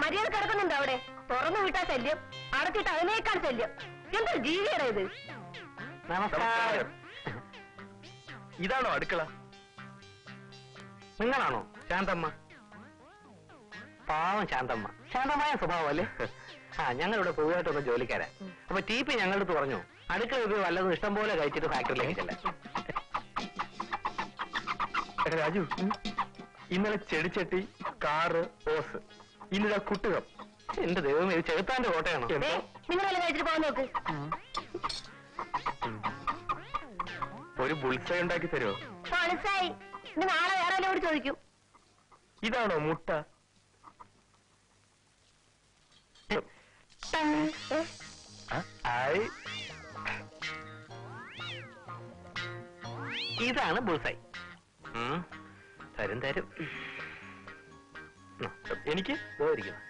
മര്യാദ കിടക്കുന്നുണ്ടോ അവിടെ? തുറന്നു വിട്ടാ ശല്യം, അടച്ചിട്ട് അതിനേക്കാൾ ശല്യം. എന്തൊരു ജീവിയുടെ ഇത്? നമസ്കാരം. ഇതാണോ അടുക്കള? നിങ്ങളാണോ ശാന്തമ്മ? പാവം ശാന്തമ്മ. ശാന്തമായ സ്വഭാവം അല്ലേ? ഞങ്ങളിവിടെ പുതുതായിട്ടൊന്ന് ജോലിക്കാരാ. അപ്പൊ TP ഞങ്ങളുടെ അടുത്ത് പറഞ്ഞു, അടുക്കള ഉപയോഗം വല്ലതും ഇഷ്ടം പോലെ കഴിച്ചിട്ട് ഫാക്ടറിയിലേക്ക് ചെല്ലാം. രാജു, ഇന്നലെ ചെടിച്ചട്ടി, കാറ്, ഓസ്, ഇന്നിതാ കുട്ടുകം. എന്റെ ദൈവം, ഇത് ചെറുത്താന്റെ കോട്ടയാണോ? നിങ്ങളെല്ലാം കഴിച്ചിട്ട് പോകാൻ നോക്ക്. ഒരു ബുൾസൈ ഉണ്ടാക്കി തരുമോ? മനസ്സായി. ഇത് നാളെ വേറെ കൂടി ചോദിക്കും. ഇതാണോ മുട്ട? ഇതാണ് ബുൾസൈ. തരും തരും. എനിക്ക് പോയിരിക്കുന്നു.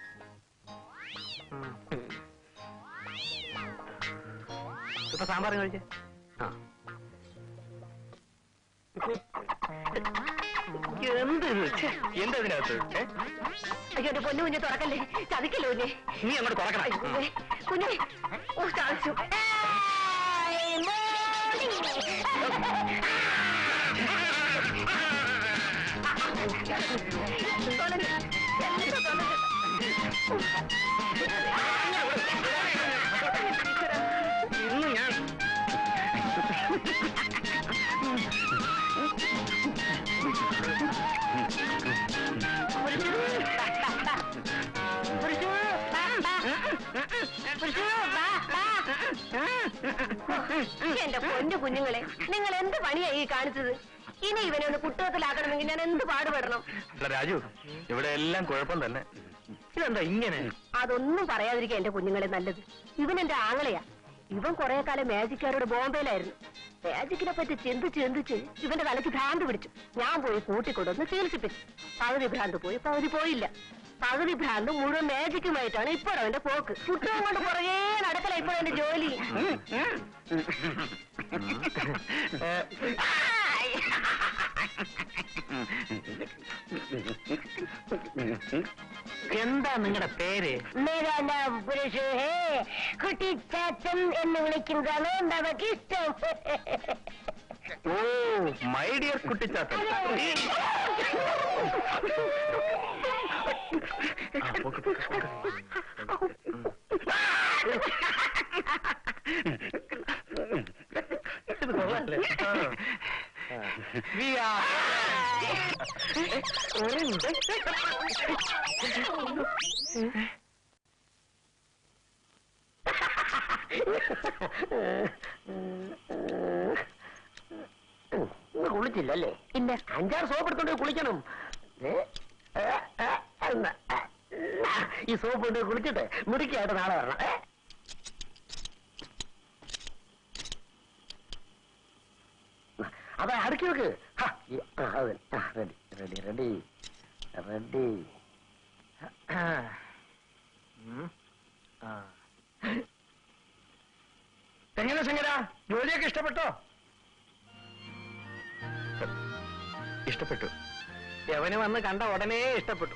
ഇപ്പൊ സാമ്പാർ കഴിച്ചേ. എന്തതിനകത്ത്? അയ്യോ എന്റെ പൊന്നു കുഞ്ഞെ തുറക്കല്ലേ, ചതിക്കല്ലോ കുഞ്ഞെ. നീ അങ്ങോട്ട് തുറക്കണം കുഞ്ഞെ. ചതിച്ചു. ഇന്ന് ഞാൻ എന്റെ പൊന്നു കുഞ്ഞുങ്ങളെ, നിങ്ങൾ എന്ത് പണിയായി ഈ കാണിച്ചത്? ഇനി ഇവനെ ഒന്ന് കുട്ടകത്തിലാക്കണമെങ്കിൽ ഞാൻ എന്ത് പാടുപെടണം? രാജു, ഇവിടെ എല്ലാം കുഴപ്പം തന്നെ. ഇതെന്താ ഇങ്ങനെ? അതൊന്നും പറയാതിരിക്കുക എന്റെ കുഞ്ഞുങ്ങളെ നല്ലത്. ഇവൻ എന്റെ ആങ്ങളെയാ. ഇവൻ കുറെ കാലം മാജിക്കാരോട് ബോംബെയിലായിരുന്നു. മാജിക്കിനെ പറ്റി ചിന്തിച്ച് ഇവന്റെ തലയ്ക്ക് ഭ്രാന്ത് പിടിച്ചു. ഞാൻ പോയി കൂട്ടിക്കൊണ്ടുവന്ന് ചികിത്സിപ്പിച്ചു. പകുതി ഭ്രാന്ത് പോയി, പകുതി പോയില്ല. പകുതി ഭ്രാന്ത് മുഴുവൻ മാജിക്കുമായിട്ടാണ് ഇപ്പോൾ അവന്റെ പോക്ക്. കുട്ടവും കൊണ്ട് പുറകെ നടക്കല ഇപ്പോൾ എന്റെ ജോലി. എന്താ നിങ്ങളുടെ പേര്? കുട്ടിച്ചാച്ചൻ എന്ന് വിളിക്കുന്നതാണ് നമുക്ക് ഇഷ്ടം. ഓ, മൈ ഡിയർ കുട്ടിച്ചാത്തൻ. ഇത് കൊള്ളാല്ലേ? കുളിച്ചില്ലല്ലേ? ഇല്ല. 5-6 സോപ്പ് എടുത്തോണ്ട് കുളിക്കണം. ഈ സോപ്പ് കൊണ്ട് കുളിച്ചിട്ട് മുടിക്കായിട്ട് നാളെ വരണം. അതാ അടുക്കി വെക്ക്. Ready ready ready ready. എങ്ങനെ ശങ്കര, ജോലിയൊക്കെ ഇഷ്ടപ്പെട്ടോ? ഇഷ്ടപ്പെട്ടു. യവന് വന്ന് കണ്ട ഉടനെ ഇഷ്ടപ്പെട്ടു.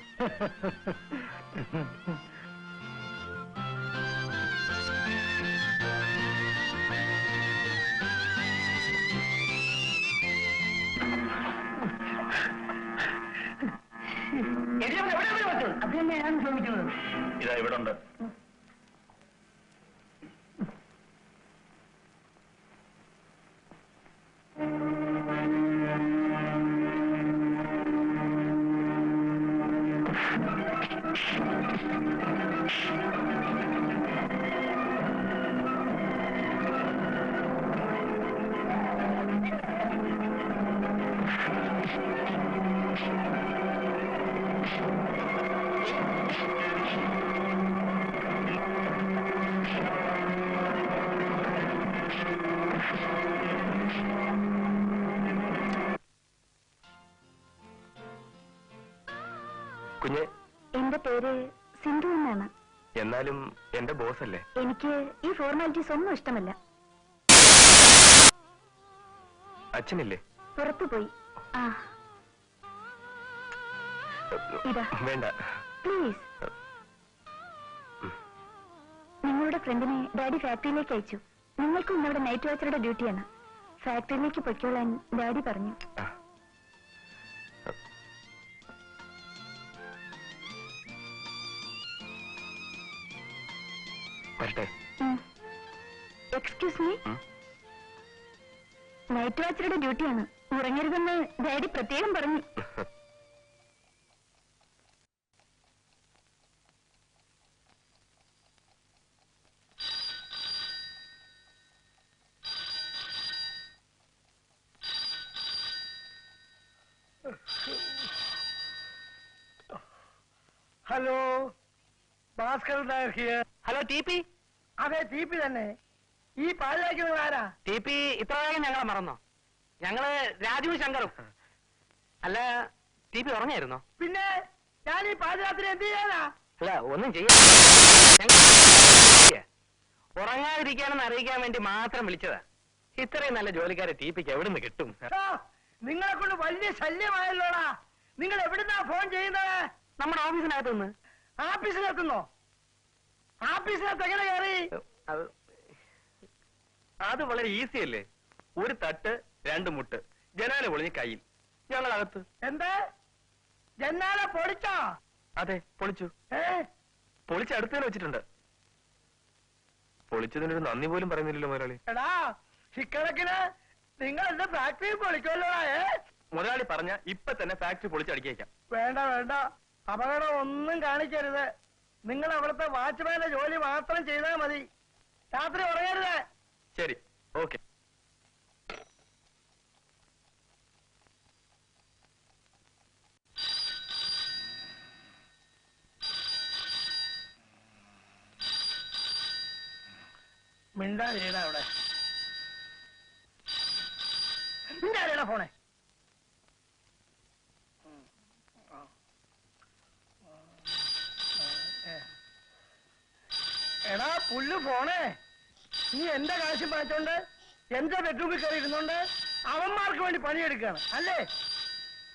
അത് തന്നെയാണ് ചോദിക്കുന്നത്. ഇതാ ഇവിടെ ഉണ്ട്. കുഞ്ഞെ, എന്റെ പേര് സിന്ധു എന്നാണ്. എന്നാലും എന്റെ ബോസ് അല്ലേ? എനിക്ക് ഈ ഫോർമാലിറ്റീസ് ഒന്നും ഇഷ്ടമല്ല. അച്ഛനില്ലേ? പുറത്തുപോയി. വേണ്ട പ്ലീസ്. ഷീബയുടെ ഫ്രണ്ടിനെ ഡാഡി ഫാക്ടറിയിലേക്ക് അയച്ചു. നിങ്ങൾക്കും ഇന്നവിടെ നൈറ്റ് വാച്ചറുടെ ഡ്യൂട്ടിയാണ്. ഫാക്ടറിയിലേക്ക് പൊയ്ക്കോളാൻ ഡാഡി പറഞ്ഞു. എക്സ്ക്യൂസ് മീ, നൈറ്റ് വാച്ചറുടെ ഡ്യൂട്ടിയാണ്, ഉറങ്ങരുതെന്ന് ഡാഡി പ്രത്യേകം പറഞ്ഞു. Hello, Bhaskar Nair here. Hello T P. അതെ, ടി പി തന്നെ. ഈ പാലാക്കുന്നത് ആരാ? ടി പി ഇത്ര വേഗം ഞങ്ങളെ മറന്നോ? ഞങ്ങള് രാജു ശങ്കറും. അല്ല, ടി പി ഉറങ്ങായിരുന്നോ? പിന്നെ ഞാൻ ഈ പാതിരാത്രി എന്ത് ചെയ്യാനാ? അല്ല, ഒന്നും ചെയ്യാ, ഉറങ്ങാതിരിക്കാനെന്ന് അറിയിക്കാൻ വേണ്ടി മാത്രം വിളിച്ചതാ. ഇത്രയും നല്ല ജോലിക്കാരെ ടി പിക്ക് എവിടുന്ന് കിട്ടും? നിങ്ങളെ കൊണ്ട് വലിയ ശല്യമായല്ലോടാ. നിങ്ങൾ എവിടുന്നാ ഫോൺ ചെയ്യുന്നത്? നമ്മുടെ ഓഫീസിനകത്തുനിന്ന്. ആഫീസിലെത്തുന്നോ? ആഫീസിനകത്ത് എങ്ങനെ കയറി? അത് വളരെ ഈസി അല്ലേ. ഒരു തട്ട്, രണ്ട് മുട്ട്, ജനാല പൊളിഞ്ഞ് കയ്യിൽ, ഞങ്ങളകത്ത്. എന്ത്? ജന്നാല പൊളിച്ചോ? അതെ, പൊളിച്ചു. പൊളിച്ച് അടുത്ത് വെച്ചിട്ടുണ്ട്. പൊളിച്ചതിനൊരു നന്ദി പോലും പറയുന്നില്ലല്ലോ മുതലാളി. എടാ, ഇക്കണക്കിന് നിങ്ങൾ എന്റെ ഫാക്ടറി പൊളിക്കുമല്ലോടാ. മുതലാളി പറഞ്ഞ ഇപ്പൊ തന്നെ ഫാക്ടറി പൊളിച്ചടിക്കാം. വേണ്ട വേണ്ട, അപകടം ഒന്നും കാണിക്കരുത്. നിങ്ങൾ അവിടുത്തെ വാച്ച്മാന്റെ ജോലി മാത്രം ചെയ്താൽ മതി. രാത്രി ഉറങ്ങരുത്. ശരി, ഓക്കെ. മിണ്ടാതിരിടാ അവിടെ. മിണ്ടാതിരിടാ ഫോണെ. എടാ പുല്ല് ഫോണേ, നീ എന്റെ കാശ് മാറ്റോണ്ട് എന്റെ ബെഡ്റൂമിൽ കയറി ഇരുന്നോണ്ട് അവന്മാർക്ക് വേണ്ടി പണിയെടുക്കുകയാണ് അല്ലേ?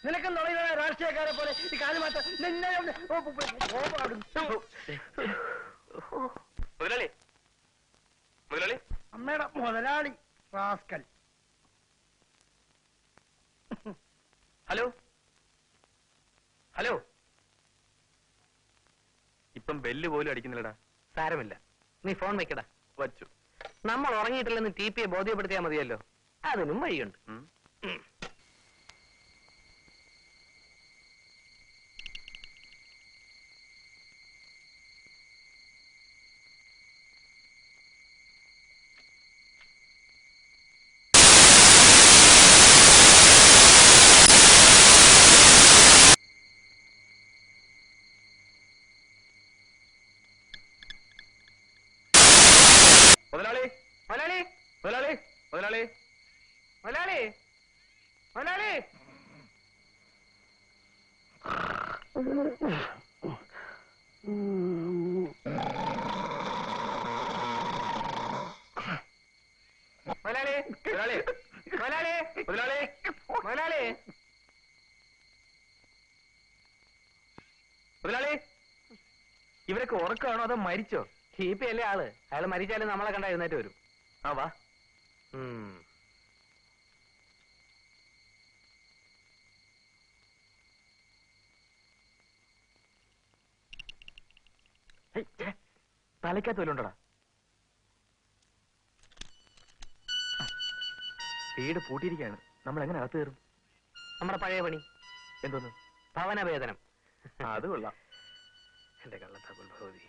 നിനക്കും തുടങ്ങിയ രാഷ്ട്രീയക്കാരെ പോലെ ഈ കാല് മാറ്റം മുതലാളി, മുതലാളി. അമ്മയുടെ മുതലാളി റാസ്കൽ. Hello, hello. ഇപ്പം ബെല്ല് പോലും അടിക്കുന്നില്ലടാ. സാരമില്ല, നീ ഫോൺ വെക്കടാ. വച്ചു. നമ്മൾ ഉറങ്ങിയിട്ടില്ലെന്ന് ടി പിയെ ബോധ്യപ്പെടുത്തിയാൽ മതിയല്ലോ. അതിനും വഴിയുണ്ട്. മുതലാളി, മുതലാളി, മുതലാളി, മുതലാളി, മുതലാളി, മുതലാളി. മുതലാളി, മുതലാളി, മുതലാളി, മുതലാളി, മുതലാളി. മുതലാളി. ഇവരൊക്കെ ഉറക്കമാണോ അതോ മരിച്ചോ? ടി പി അല്ലേ ആള്. അയാൾ മരിച്ചാലും നമ്മളെ കണ്ട എഴുന്നേറ്റ് വരും. ആ വാ. തലയ്ക്കകത്ത് വല്ലോണ്ടടാ. വീട് പൂട്ടിയിരിക്കുകയാണ്. നമ്മൾ എങ്ങനെ അകത്ത് കയറും? നമ്മുടെ പഴയ പണി. എന്തോന്ന്? ഭവനവേദനം. അത് കൊള്ളാം. എന്റെ കള്ളത്തകുൽ ഭഗവതി.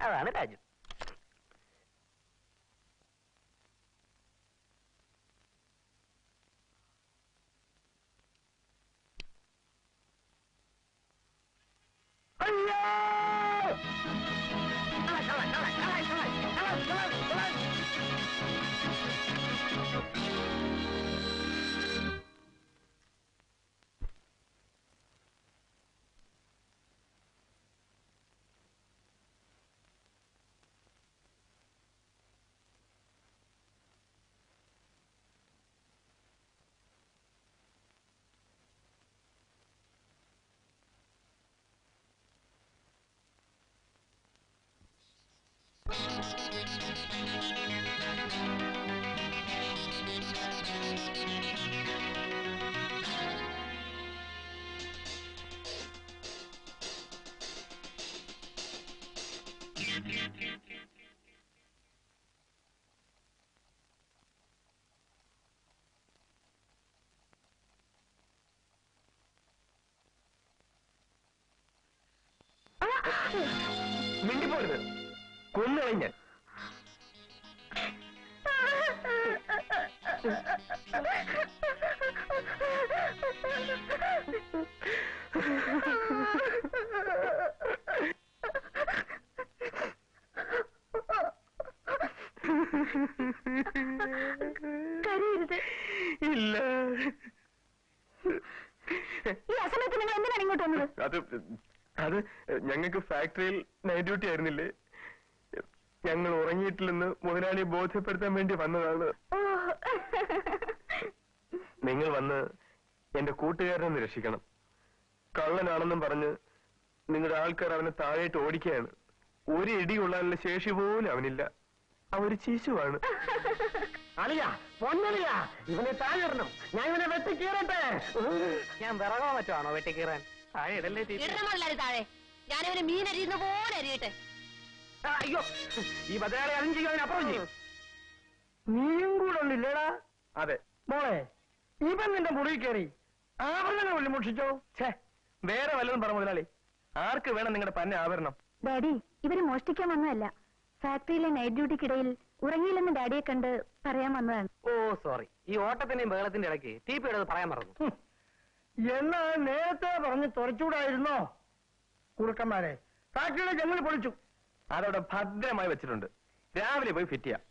അതാണ് രാജു. മിണ്ടിപ്പോരുത്, കൊന്നുകളഞ്ഞ. കരയരുത്. ഇല്ല, ഈ അസമയത്ത് നിങ്ങൾ എന്തിനാണ് ഇങ്ങോട്ട് വന്നത്? അത് ഞങ്ങൾക്ക് ഫാക്ടറിയിൽ നൈറ്റ് ഡ്യൂട്ടി ആയിരുന്നില്ലേ, ഞങ്ങൾ ഉറങ്ങിയിട്ടില്ലെന്ന് മുതലാളിയെ ബോധ്യപ്പെടുത്താൻ വേണ്ടി വന്നതാണ്. നിങ്ങൾ വന്ന് എന്റെ കൂട്ടുകാരനെ രക്ഷിക്കണം. കള്ളനാണെന്നും പറഞ്ഞ് നിങ്ങളുടെ ആൾക്കാർ അവനെ താഴേട്ട് ഓടിക്കുകയാണ്. ഒരു ഇടി കൊള്ളാനുള്ള ശേഷി പോലും അവനില്ല. അവര് ചീശുവാണ്. അളിയാ, പൊന്നളിയാ, ഇവനെ താഴെയിടണം. ഞാൻ ഇവനെ വെട്ടിക്കീറട്ടെ. ഞാൻ വിറകോ മറ്റോ ആണോ വെട്ടിക്കീറാൻ? താഴെ ഇടല്ലേ ടീപ്പി. ഇടണമല്ലാതെ താഴെ ഞാനിവന് മീൻ അരിയുന്ന പോലെ അരിയട്ടെ. അയ്യോ, ഈ ബദലാളി അതും ചെയ്യും, അതിനപ്പുറം ചെയ്യും. നീയും കൂടെ ഉണ്ടില്ലേടാ? അതെ. മോളെ, ഇവൻ നിന്റെ മുറിയിൽ കയറി ആഭരണങ്ങൾ വല്ലതും മോഷിച്ചോ? ഛേ, വേറെ വല്ലതും പറ മുതലാളി. ആർക്ക് വേണം നിങ്ങളുടെ പന്ന ആഭരണം? ഡാഡി, ഇവര് മോഷ്ടിക്കാൻ വന്നതല്ല. ഫാക്ടറിയിലെ നൈറ്റ് ഡ്യൂട്ടിക്കിടയിൽ ഉറങ്ങിയില്ലെന്ന് ഡാഡിയെ കണ്ട് പറയാൻ വന്നതാണ്. ഓ സോറി, ഈ ഓട്ടത്തിന്റെയും ബഹളത്തിന്റെ ഇടയ്ക്ക് ടീപ്പിയുടെ പറയാൻ മറന്നു. എന്നാ നേരത്തെ പറഞ്ഞ് തുറച്ചുകൂടായിരുന്നോ? കുറുക്കന്മാരെ, ഫാക്ടറിയുടെ ജനൽ പൊളിച്ചു. അതവിടെ ഭദ്രമായി വെച്ചിട്ടുണ്ട്. രാവിലെ പോയി ഫിറ്റ് ചെയ്യാം.